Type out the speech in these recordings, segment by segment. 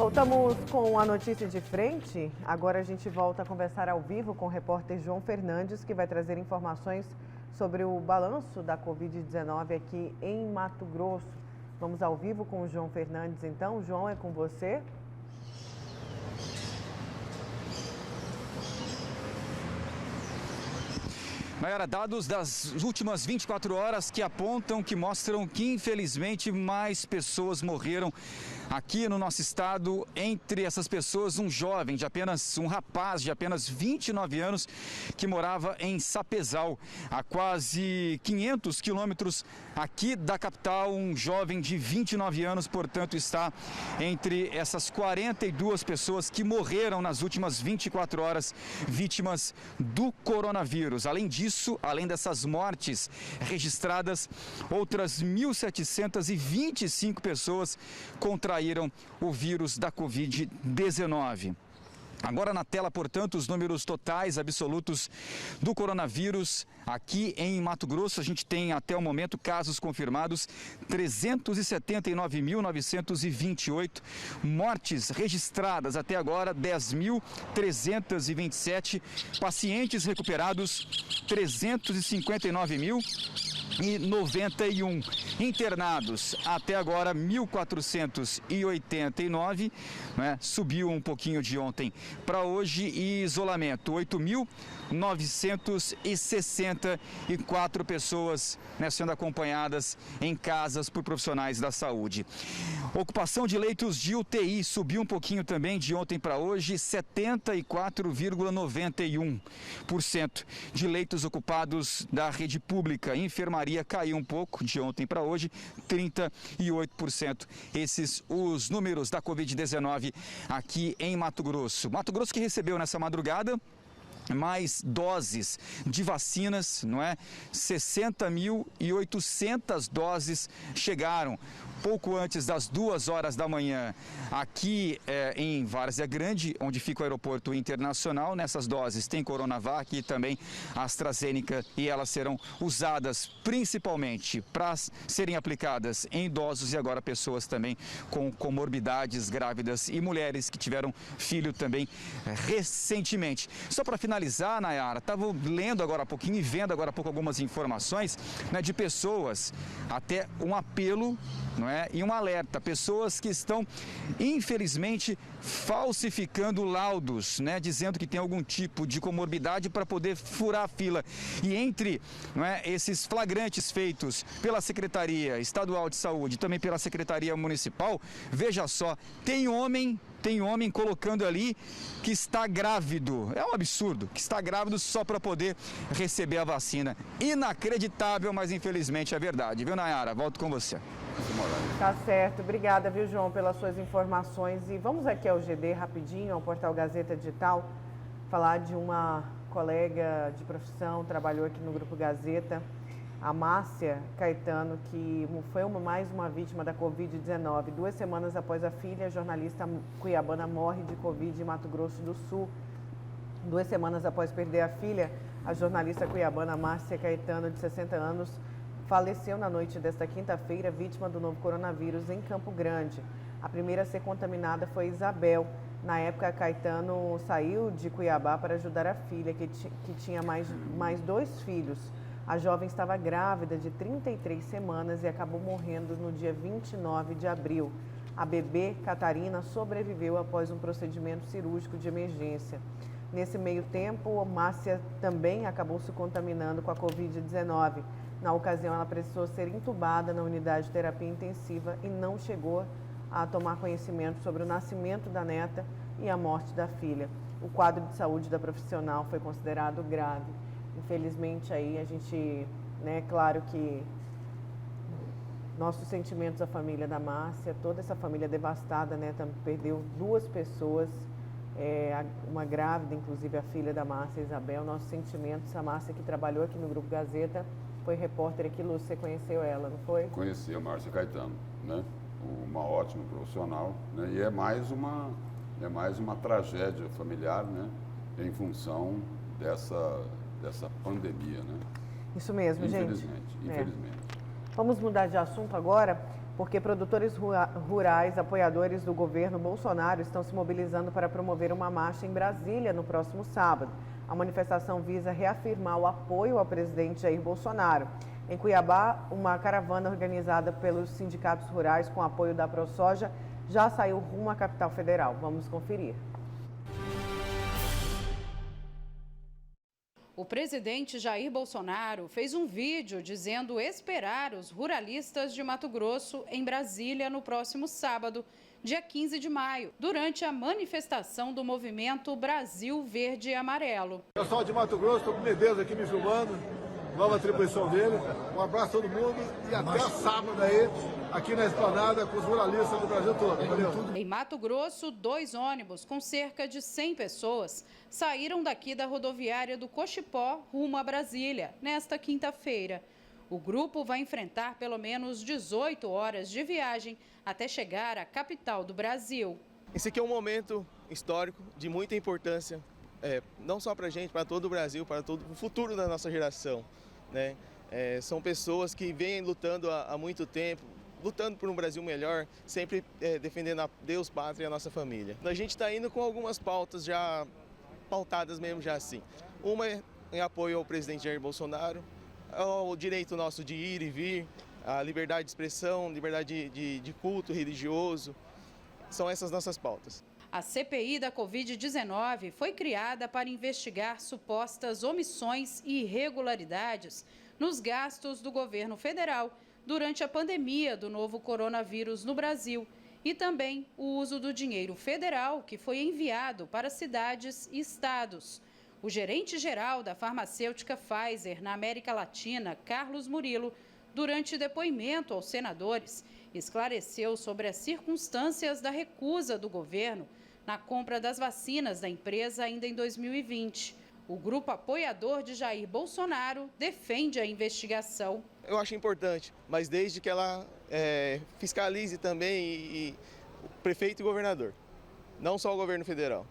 Voltamos com a notícia de frente. Agora a gente volta a conversar ao vivo com o repórter João Fernandes, que vai trazer informações sobre o balanço da Covid-19 aqui em Mato Grosso. Vamos ao vivo com o João Fernandes, então. João, é com você. Nayara, dados das últimas 24 horas que apontam, que mostram que infelizmente mais pessoas morreram aqui no nosso estado. Entre essas pessoas, um rapaz de apenas 29 anos que morava em Sapezal, a quase 500 quilômetros aqui da capital. Um jovem de 29 anos, portanto, está entre essas 42 pessoas que morreram nas últimas 24 horas, vítimas do coronavírus. Além disso, além dessas mortes registradas, outras 1.725 pessoas contraíram o vírus da Covid-19. Agora na tela, portanto, os números totais absolutos do coronavírus. Aqui em Mato Grosso, a gente tem até o momento casos confirmados 379.928, mortes registradas até agora 10.327, pacientes recuperados 359.091, internados até agora 1.489, né? Subiu um pouquinho de ontem para hoje, e isolamento 8.964 pessoas, né, sendo acompanhadas em casas por profissionais da saúde. Ocupação de leitos de UTI subiu um pouquinho também de ontem para hoje, 74,91% de leitos ocupados da rede pública. Enfermaria caiu um pouco de ontem para hoje, 38%. Esses os números da Covid-19 aqui em Mato Grosso. Mato Grosso que recebeu nessa madrugada mais doses de vacinas, não é? 60.800 doses chegaram pouco antes das 2 horas da manhã aqui em Várzea Grande, onde fica o aeroporto internacional. Nessas doses tem Coronavac e também AstraZeneca, e elas serão usadas principalmente para serem aplicadas em idosos e agora pessoas também com comorbidades, grávidas e mulheres que tiveram filho também recentemente. Só para finalizar, Nayara, estava lendo agora há pouquinho e vendo agora há pouco algumas informações, né, de pessoas, até um apelo, não é? E um alerta, pessoas que estão, infelizmente, falsificando laudos, né? Dizendo que tem algum tipo de comorbidade para poder furar a fila. E entre, não é, esses flagrantes feitos pela Secretaria Estadual de Saúde e também pela Secretaria Municipal, veja só, tem homem colocando ali que está grávido. É um absurdo, que está grávido só para poder receber a vacina. Inacreditável, mas infelizmente é verdade. Viu, Nayara? Volto com você. Tá certo. Obrigada, viu, João, pelas suas informações. E vamos aqui ao GD rapidinho, ao portal Gazeta Digital, falar de uma colega de profissão, trabalhou aqui no Grupo Gazeta, a Márcia Caetano, que foi mais uma vítima da Covid-19. 2 semanas após a filha, a jornalista cuiabana morre de Covid em Mato Grosso do Sul. 2 semanas após perder a filha, a jornalista cuiabana Márcia Caetano, de 60 anos, faleceu na noite desta quinta-feira, vítima do novo coronavírus em Campo Grande. A primeira a ser contaminada foi Isabel. Na época, Caetano saiu de Cuiabá para ajudar a filha, que tinha mais 2 filhos. A jovem estava grávida de 33 semanas e acabou morrendo no dia 29 de abril. A bebê, Catarina, sobreviveu após um procedimento cirúrgico de emergência. Nesse meio tempo, Márcia também acabou se contaminando com a Covid-19. Na ocasião, ela precisou ser entubada na unidade de terapia intensiva e não chegou a tomar conhecimento sobre o nascimento da neta e a morte da filha. O quadro de saúde da profissional foi considerado grave. Infelizmente, aí a gente, né, claro que nossos sentimentos à família da Márcia, toda essa família devastada, né, perdeu 2 pessoas, uma grávida, inclusive a filha da Márcia, Isabel. Nossos sentimentos, a Márcia que trabalhou aqui no Grupo Gazeta, foi repórter aqui. Lúcio, você conheceu ela, não foi? Conheci a Márcia Caetano, né? Uma ótima profissional, né? E é mais uma tragédia familiar, né? Em função dessa pandemia, né? Isso mesmo, infelizmente, gente. Infelizmente. Vamos mudar de assunto agora, porque produtores rurais, apoiadores do governo Bolsonaro, estão se mobilizando para promover uma marcha em Brasília no próximo sábado. A manifestação visa reafirmar o apoio ao presidente Jair Bolsonaro. Em Cuiabá, uma caravana organizada pelos sindicatos rurais com apoio da ProSoja já saiu rumo à capital federal. Vamos conferir. O presidente Jair Bolsonaro fez um vídeo dizendo esperar os ruralistas de Mato Grosso em Brasília no próximo sábado, dia 15 de maio, durante a manifestação do movimento Brasil Verde e Amarelo. Pessoal de Mato Grosso, estou com o Medeiros aqui me filmando, nova atribuição dele. Um abraço a todo mundo e até sábado aí, aqui na Esplanada, com os ruralistas do Brasil todo. Valeu. Em Mato Grosso, 2 ônibus com cerca de 100 pessoas saíram daqui da rodoviária do Cochipó rumo a Brasília, nesta quinta-feira. O grupo vai enfrentar pelo menos 18 horas de viagem até chegar à capital do Brasil. Esse aqui é um momento histórico de muita importância, não só para a gente, para todo o Brasil, para todo o futuro da nossa geração, né? São pessoas que vêm lutando há muito tempo, lutando por um Brasil melhor, sempre defendendo a Deus, pátria e a nossa família. A gente está indo com algumas pautas já pautadas mesmo já assim. Uma é em apoio ao presidente Jair Bolsonaro, o direito nosso de ir e vir, a liberdade de expressão, liberdade de culto religioso, são essas nossas pautas. A CPI da Covid-19 foi criada para investigar supostas omissões e irregularidades nos gastos do governo federal durante a pandemia do novo coronavírus no Brasil e também o uso do dinheiro federal que foi enviado para cidades e estados. O gerente-geral da farmacêutica Pfizer na América Latina, Carlos Murilo, durante depoimento aos senadores, esclareceu sobre as circunstâncias da recusa do governo na compra das vacinas da empresa ainda em 2020. O grupo apoiador de Jair Bolsonaro defende a investigação. Eu acho importante, mas desde que ela fiscalize também o prefeito e o governador, não só o governo federal,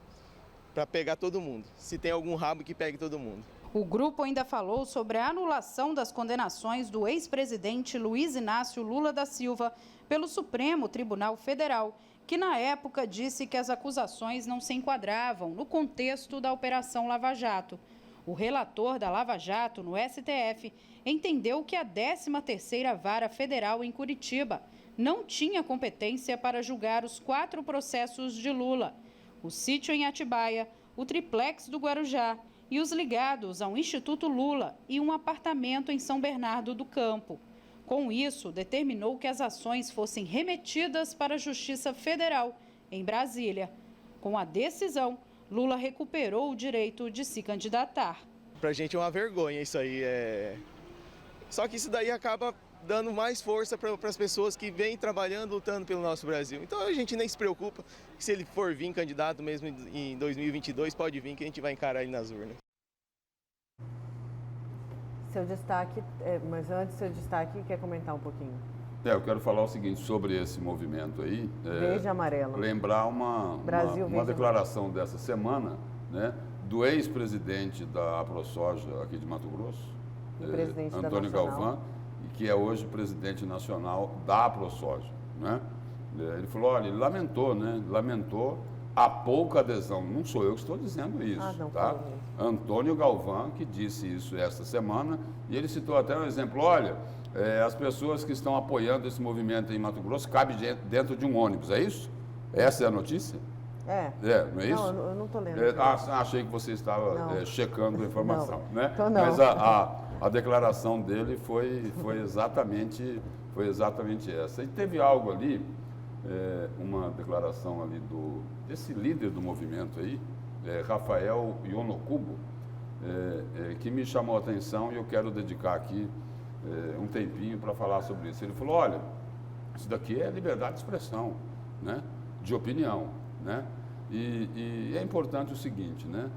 para pegar todo mundo. Se tem algum rabo, que pegue todo mundo. O grupo ainda falou sobre a anulação das condenações do ex-presidente Luiz Inácio Lula da Silva pelo Supremo Tribunal Federal, que na época disse que as acusações não se enquadravam no contexto da Operação Lava Jato. O relator da Lava Jato no STF entendeu que a 13ª Vara Federal em Curitiba não tinha competência para julgar os 4 processos de Lula: o sítio em Atibaia, o triplex do Guarujá e os ligados ao Instituto Lula e um apartamento em São Bernardo do Campo. Com isso, determinou que as ações fossem remetidas para a Justiça Federal, em Brasília. Com a decisão, Lula recuperou o direito de se candidatar. Para a gente é uma vergonha isso aí. Só que isso daí acaba dando mais força para as pessoas que vêm trabalhando, lutando pelo nosso Brasil. Então a gente nem se preocupa, se ele for vir candidato mesmo em 2022, pode vir que a gente vai encarar ele nas urnas. Seu destaque, mas antes seu destaque, quer comentar um pouquinho? Eu quero falar o seguinte sobre esse movimento aí. Verde e amarelo. Lembrar uma declaração dessa semana, né, do ex-presidente da ProSoja aqui de Mato Grosso, Antônio Galvão, que é hoje presidente nacional da ProSoja, né? Ele falou, olha, ele lamentou a pouca adesão. Não sou eu que estou dizendo isso, tá? Antônio Galvão que disse isso esta semana, e ele citou até um exemplo, olha, as pessoas que estão apoiando esse movimento em Mato Grosso cabem dentro de um ônibus, é isso? Essa é a notícia? Não é isso? Não, eu não estou lendo. Achei que você estava checando a informação, não, né? Não. Mas a declaração dele foi exatamente essa. E teve algo ali, uma declaração ali desse líder do movimento aí, Rafael Ionocubo, que me chamou a atenção e eu quero dedicar aqui um tempinho para falar sobre isso. Ele falou, olha, isso daqui é liberdade de expressão, né? De opinião, né? E é importante o seguinte, né?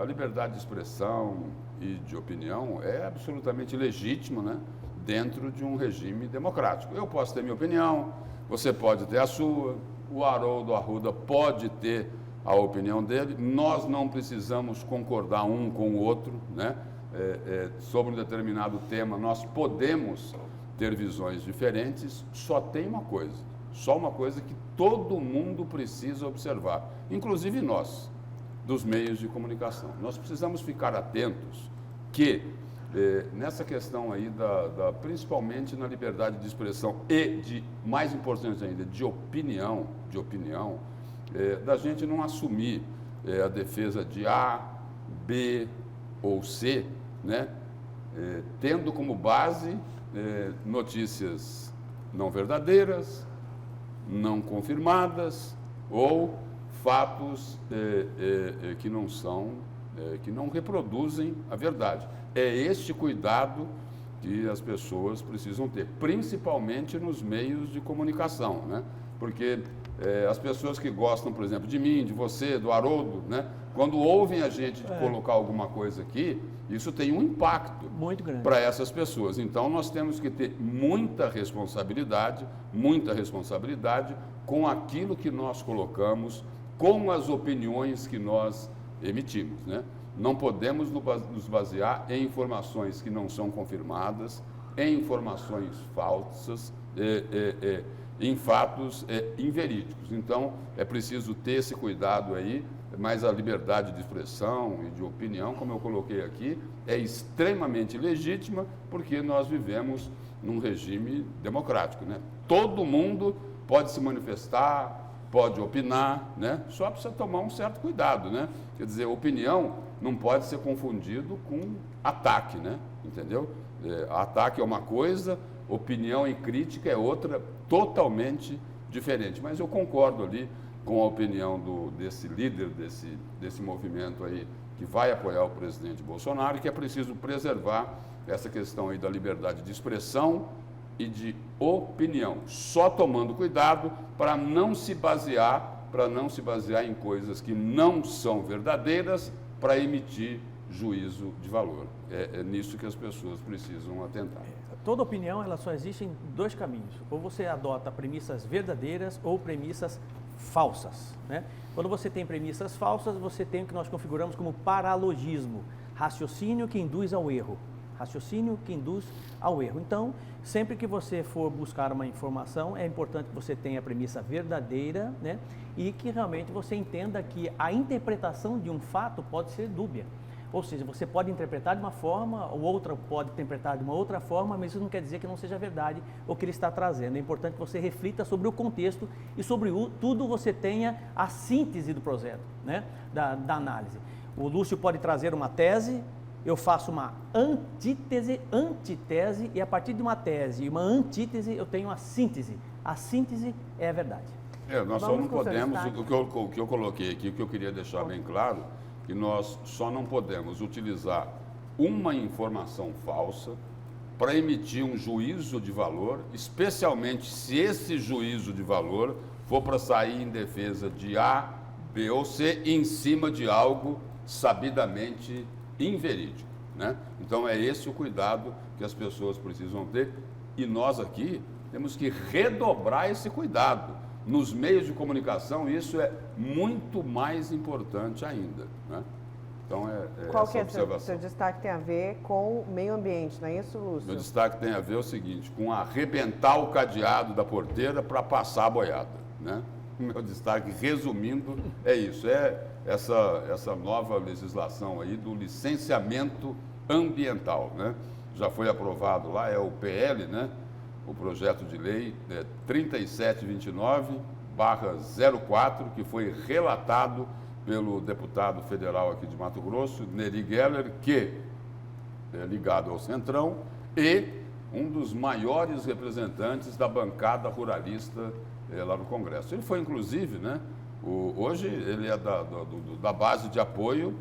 A liberdade de expressão e de opinião é absolutamente legítima, né? Dentro de um regime democrático. Eu posso ter minha opinião, você pode ter a sua, o Haroldo Arruda pode ter a opinião dele, nós não precisamos concordar um com o outro, né? Sobre um determinado tema, nós podemos ter visões diferentes, só tem uma coisa, só uma coisa que todo mundo precisa observar, inclusive nós, dos meios de comunicação. Nós precisamos ficar atentos que, nessa questão aí, principalmente na liberdade de expressão e, mais importante ainda, de opinião, da gente não assumir a defesa de A, B ou C, né? Tendo como base notícias não verdadeiras, não confirmadas ou fatos que não são, que não reproduzem a verdade. É este cuidado que as pessoas precisam ter, principalmente nos meios de comunicação, né? Porque as pessoas que gostam, por exemplo, de mim, de você, do Haroldo, né? Quando ouvem a gente colocar alguma coisa aqui, isso tem um impacto muito grande para essas pessoas. Então, nós temos que ter muita responsabilidade com aquilo que nós colocamos, com as opiniões que nós emitimos, né? Não podemos nos basear em informações que não são confirmadas, em informações falsas, em fatos inverídicos. Então, é preciso ter esse cuidado aí, mas a liberdade de expressão e de opinião, como eu coloquei aqui, é extremamente legítima, porque nós vivemos num regime democrático, né? Todo mundo pode se manifestar, pode opinar, né? Só precisa tomar um certo cuidado, né? Quer dizer, opinião não pode ser confundido com ataque, né? Entendeu? Ataque é uma coisa, opinião e crítica é outra, totalmente diferente. Mas eu concordo ali com a opinião desse líder, desse movimento aí, que vai apoiar o presidente Bolsonaro, e que é preciso preservar essa questão aí da liberdade de expressão e de opinião, só tomando cuidado para não se basear em coisas que não são verdadeiras para emitir juízo de valor. É nisso que as pessoas precisam atentar. Toda opinião, ela só existe em dois caminhos. Ou você adota premissas verdadeiras ou premissas falsas, né? Quando você tem premissas falsas, você tem o que nós configuramos como paralogismo, raciocínio que induz ao erro. Raciocínio que induz ao erro. Então, sempre que você for buscar uma informação, é importante que você tenha a premissa verdadeira, né? E que realmente você entenda que a interpretação de um fato pode ser dúbia. Ou seja, você pode interpretar de uma forma, ou outra pode interpretar de uma outra forma, mas isso não quer dizer que não seja verdade o que ele está trazendo. É importante que você reflita sobre o contexto e sobre tudo você tenha a síntese do projeto, né? da análise. O Lúcio pode trazer uma tese, eu faço uma antítese, e a partir de uma tese e uma antítese eu tenho uma síntese. A síntese é a verdade. Nós só não podemos, o que eu coloquei aqui, o que eu queria deixar bem claro, que nós só não podemos utilizar uma informação falsa para emitir um juízo de valor, especialmente se esse juízo de valor for para sair em defesa de A, B ou C, em cima de algo sabidamente inverídico, né? Então, é esse o cuidado que as pessoas precisam ter, e nós aqui temos que redobrar esse cuidado. Nos meios de comunicação, isso é muito mais importante ainda, né? Então, Qual essa que é observação. seu destaque tem a ver com o meio ambiente, não é isso, Lúcio? Meu destaque tem a ver o seguinte, com arrebentar o cadeado da porteira para passar a boiada, né? Meu destaque, resumindo, é isso, essa nova legislação aí do licenciamento ambiental, né? Já foi aprovado lá, é o PL, né? O projeto de lei 3729/04, que foi relatado pelo deputado federal aqui de Mato Grosso, Neri Geller, que é ligado ao Centrão e um dos maiores representantes da bancada ruralista lá no Congresso. Ele foi, inclusive, né? Hoje ele é da base de apoio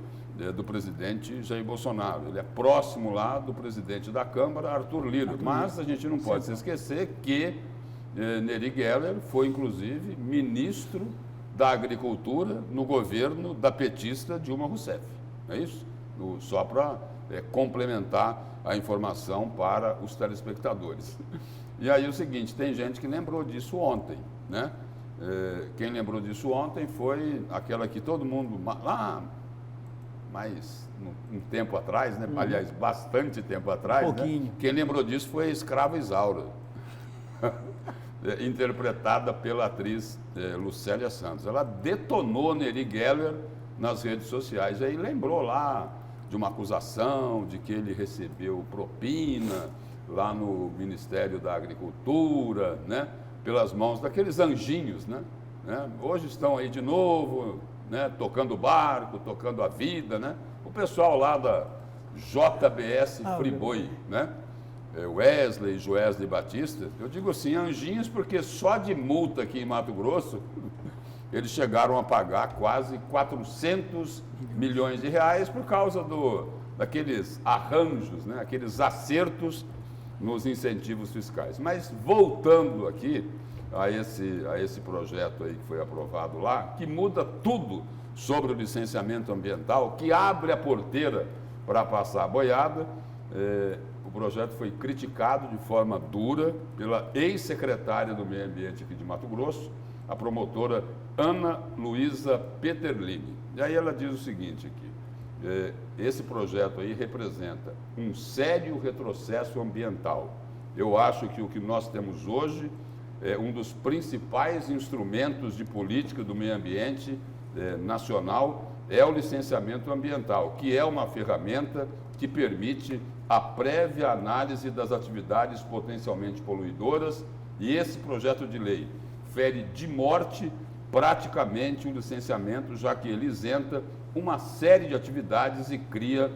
do presidente Jair Bolsonaro. Ele é próximo lá do presidente da Câmara, Arthur Lira. Mas a gente não pode se esquecer que Neri Geller foi, inclusive, ministro da Agricultura no governo da petista Dilma Rousseff. Não é isso? Só para complementar a informação para os telespectadores. E aí o seguinte, tem gente que lembrou disso ontem, né? Quem lembrou disso ontem foi aquela que todo mundo... lá um tempo atrás, né? Aliás, bastante tempo atrás, pouquinho. né? Quem lembrou disso foi a Escrava Isaura, interpretada pela atriz Lucélia Santos. Ela detonou Neri Geller nas redes sociais, aí lembrou lá de uma acusação de que ele recebeu propina lá no Ministério da Agricultura, né? Pelas mãos daqueles anjinhos, né? Hoje estão aí de novo, né? Tocando o barco, tocando a vida, né? O pessoal lá da JBS Friboi, né? Wesley, Joesley Batista, eu digo assim, anjinhos, porque só de multa aqui em Mato Grosso, eles chegaram a pagar quase 400 milhões de reais por causa daqueles arranjos, né? Aqueles acertos nos incentivos fiscais. Mas voltando aqui a esse projeto aí que foi aprovado lá, que muda tudo sobre o licenciamento ambiental, que abre a porteira para passar a boiada, o projeto foi criticado de forma dura pela ex-secretária do Meio Ambiente aqui de Mato Grosso, a promotora Ana Luísa Peterlini. E aí ela diz o seguinte aqui, esse projeto aí representa um sério retrocesso ambiental. Eu acho que o que nós temos hoje é um dos principais instrumentos de política do meio ambiente nacional, é o licenciamento ambiental, que é uma ferramenta que permite a prévia análise das atividades potencialmente poluidoras, e esse projeto de lei fere de morte praticamente o licenciamento, já que ele isenta uma série de atividades e cria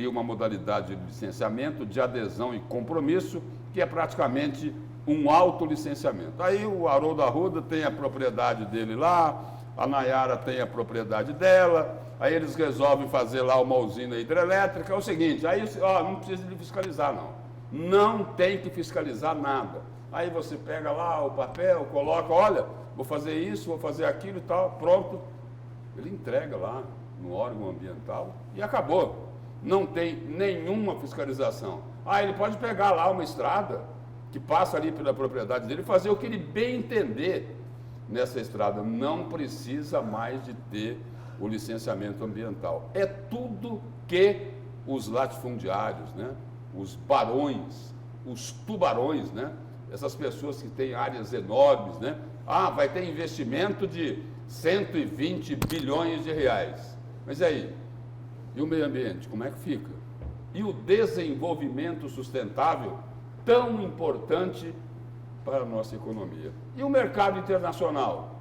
uma modalidade de licenciamento de adesão e compromisso, que é praticamente um autolicenciamento. Aí o Haroldo Arruda tem a propriedade dele lá, a Nayara tem a propriedade dela, aí eles resolvem fazer lá uma usina hidrelétrica. É o seguinte, aí não precisa de fiscalizar não, não tem que fiscalizar nada. Aí você pega lá o papel, coloca, olha, vou fazer isso, vou fazer aquilo e tal, pronto. Ele entrega lá no órgão ambiental e acabou. Não tem nenhuma fiscalização. Ele pode pegar lá uma estrada que passa ali pela propriedade dele e fazer o que ele bem entender nessa estrada. Não precisa mais de ter o licenciamento ambiental. É tudo que os latifundiários, né? Os barões, os tubarões, né? Essas pessoas que têm áreas enormes, né? Vai ter investimento de 120 bilhões de reais. Mas e aí? E o meio ambiente, como é que fica? E o desenvolvimento sustentável, tão importante para a nossa economia? E o mercado internacional?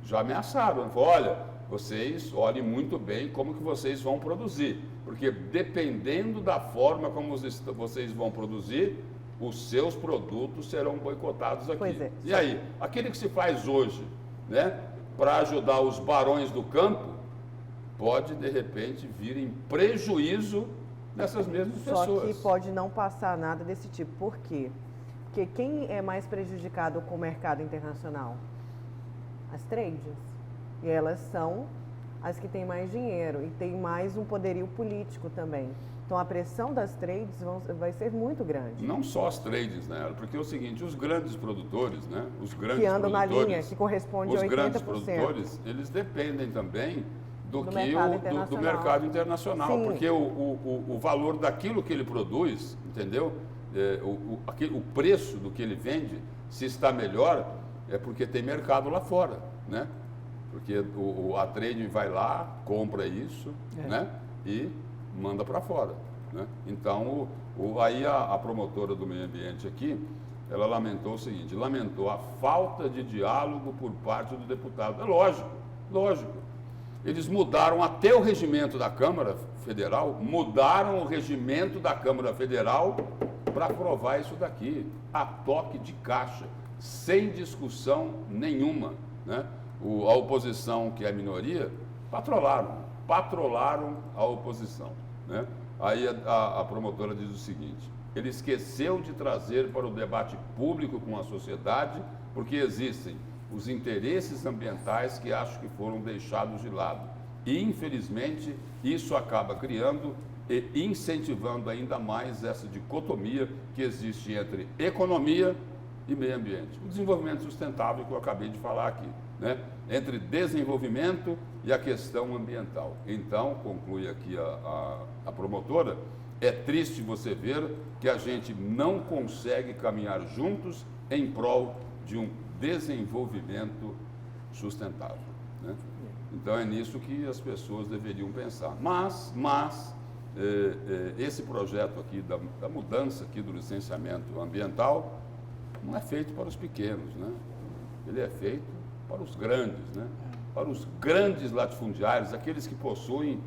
Já ameaçaram, falaram, olha, vocês olhem muito bem como que vocês vão produzir, porque dependendo da forma como vocês vão produzir, os seus produtos serão boicotados aqui. Pois é. E aí, aquele que se faz hoje, né, para ajudar os barões do campo, pode, de repente, vir em prejuízo nessas mesmas pessoas. Só que pode não passar nada desse tipo. Por quê? Porque quem é mais prejudicado com o mercado internacional? As trades. E elas são as que têm mais dinheiro e têm mais um poderio político também. Então, a pressão das trades vai ser muito grande. Não só as trades, né? Porque é o seguinte, os grandes produtores, né? Os grandes que andam na produtores, linha, que corresponde a 80%. Os grandes produtores, eles dependem também do mercado internacional. Sim. Porque o valor daquilo que ele produz, entendeu? O preço do que ele vende, se está melhor, é porque tem mercado lá fora, né? Porque a trade vai lá, compra isso, né? E manda para fora, né? Então, aí a promotora do meio ambiente aqui, ela lamentou o seguinte, lamentou a falta de diálogo por parte do deputado. É lógico. Eles mudaram até o regimento da Câmara Federal, para aprovar isso daqui, a toque de caixa, sem discussão nenhuma, né? A oposição, que é a minoria, patrolaram a oposição, né? Aí a promotora diz o seguinte, ele esqueceu de trazer para o debate público com a sociedade, porque existem os interesses ambientais que acho que foram deixados de lado. E, infelizmente, isso acaba criando e incentivando ainda mais essa dicotomia que existe entre economia e meio ambiente. O desenvolvimento sustentável que eu acabei de falar aqui, né? Entre desenvolvimento e a questão ambiental. Então, conclui aqui a promotora, é triste você ver que a gente não consegue caminhar juntos em prol de um desenvolvimento sustentável, né? Então é nisso que as pessoas deveriam pensar. Mas esse projeto aqui da mudança aqui do licenciamento ambiental não é feito para os pequenos, né? Ele é feito para os grandes, né? Para os grandes latifundiários, aqueles que possuem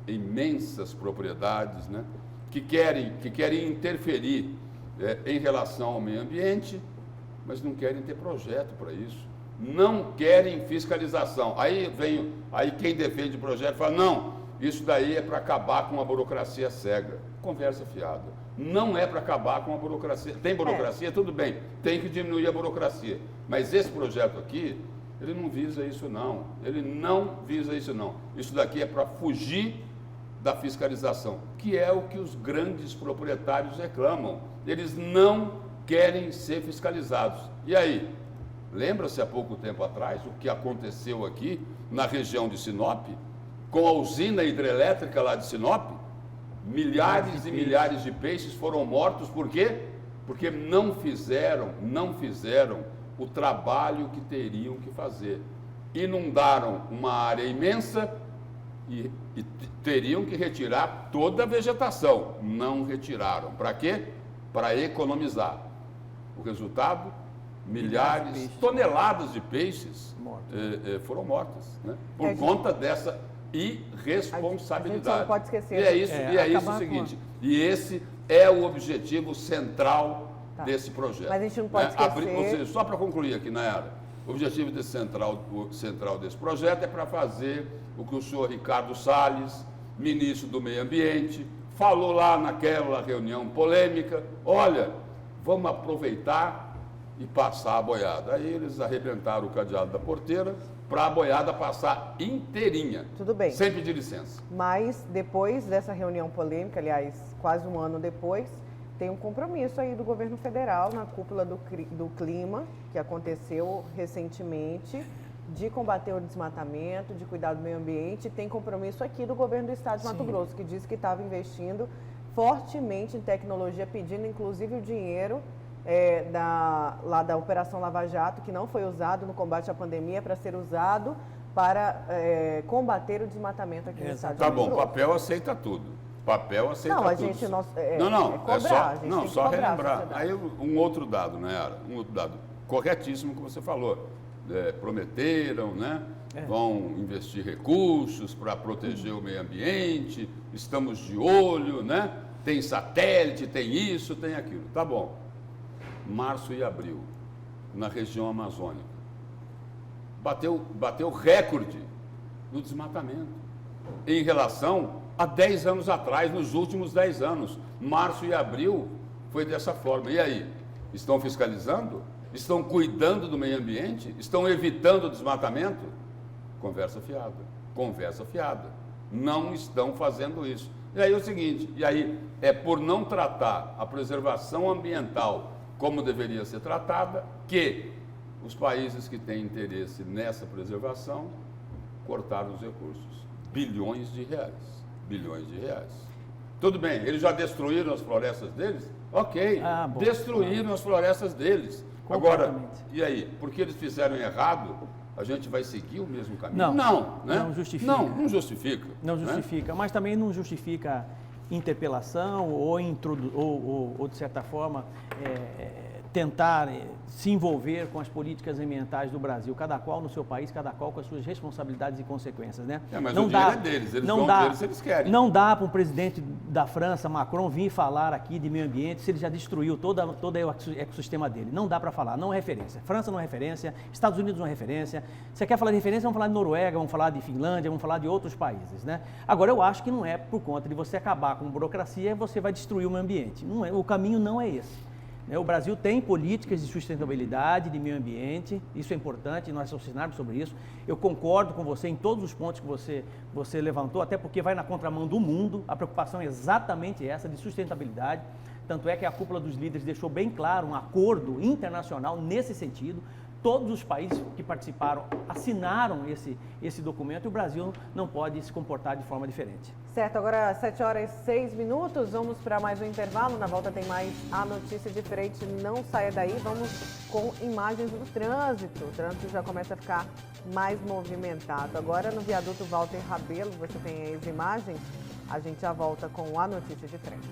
imensas propriedades, né? Que querem interferir em relação ao meio ambiente, mas não querem ter projeto para isso. Não querem fiscalização. Aí quem defende o projeto fala, não, isso daí é para acabar com a burocracia cega. Conversa fiada. Não é para acabar com a burocracia. Tem burocracia? Tudo bem, tem que diminuir a burocracia. Mas esse projeto aqui, ele não visa isso não. Ele não visa isso não. Isso daqui é para fugir da fiscalização, que é o que os grandes proprietários reclamam. Eles não querem ser fiscalizados. E aí? Lembra-se há pouco tempo atrás o que aconteceu aqui na região de Sinop, com a usina hidrelétrica lá de Sinop? Milhares e milhares de peixes foram mortos, por quê? Porque não fizeram o trabalho que teriam que fazer. Inundaram uma área imensa e teriam que retirar toda a vegetação. Não retiraram. Para quê? Para economizar. O resultado? Milhares, toneladas de peixes foram mortas, né? Por conta dessa irresponsabilidade. A gente não pode esquecer. E é isso o seguinte, e esse é o objetivo central desse projeto. Mas a gente não pode esquecer... Ou seja, só para concluir aqui, Nayara, o objetivo central desse projeto é para fazer o que o senhor Ricardo Salles, ministro do Meio Ambiente, falou lá naquela reunião polêmica, olha, vamos aproveitar e passar a boiada. Aí eles arrebentaram o cadeado da porteira para a boiada passar inteirinha. Tudo bem. Sem pedir licença. Mas depois dessa reunião polêmica, aliás, quase um ano depois, tem um compromisso aí do governo federal na cúpula do clima, que aconteceu recentemente, de combater o desmatamento, de cuidar do meio ambiente. Tem compromisso aqui do governo do estado de Mato Grosso, que disse que estava investindo fortemente em tecnologia, pedindo inclusive o dinheiro lá da Operação Lava Jato, que não foi usado no combate à pandemia, para ser usado para combater o desmatamento aqui no estado de Mato Grosso. Tá bom, papel aceita tudo. Papel aceita tudo. A gente só relembrar. Aí um outro dado, né, Yara? Um outro dado corretíssimo que você falou. Prometeram, né? Vão investir recursos para proteger o meio ambiente, estamos de olho, né? Tem satélite, tem isso, tem aquilo. Tá bom. Março e abril, na região amazônica, bateu recorde no desmatamento em relação a 10 anos atrás, nos últimos 10 anos. Março e abril foi dessa forma. E aí? Estão fiscalizando? Estão cuidando do meio ambiente? Estão evitando o desmatamento? Conversa fiada. Conversa fiada. Não estão fazendo isso. E aí é o seguinte, é por não tratar a preservação ambiental como deveria ser tratada, que os países que têm interesse nessa preservação cortaram os recursos. Bilhões de reais. Bilhões de reais. Tudo bem, eles já destruíram as florestas deles? Ok, destruíram as florestas deles. Agora, e aí? Porque eles fizeram errado, a gente vai seguir o mesmo caminho? Não justifica. Não justifica. Não justifica, mas também não justifica interpelação ou de certa forma, tentar se envolver com as políticas ambientais do Brasil, cada qual no seu país, cada qual com as suas responsabilidades e consequêncincias, né? Mas o dinheiro é deles, eles vão ver se eles querem. Não dá para o presidente da França, Macron, vir falar aqui de meio ambiente se ele já destruiu todo o ecossistema dele. Não dá para falar, não é referência. França não é referência, Estados Unidos não é referência. Você quer falar de referência, vamos falar de Noruega, vamos falar de Finlândia, vamos falar de outros países, né? Agora, eu acho que não é por conta de você acabar com burocracia, você vai destruir o meio ambiente. Não é, o caminho não é esse. O Brasil tem políticas de sustentabilidade, de meio ambiente, isso é importante, nós raciocinarmos sobre isso. Eu concordo com você em todos os pontos que você levantou, até porque vai na contramão do mundo, a preocupação é exatamente essa, de sustentabilidade. Tanto é que a cúpula dos líderes deixou bem claro um acordo internacional nesse sentido. Todos os países que participaram assinaram esse documento e o Brasil não pode se comportar de forma diferente. Certo, agora 7h06, vamos para mais um intervalo. Na volta tem mais a notícia de frente, não saia daí. Vamos com imagens do trânsito. O trânsito já começa a ficar mais movimentado. Agora no viaduto Walter Rabelo, você tem aí as imagens. A gente já volta com a notícia de frente.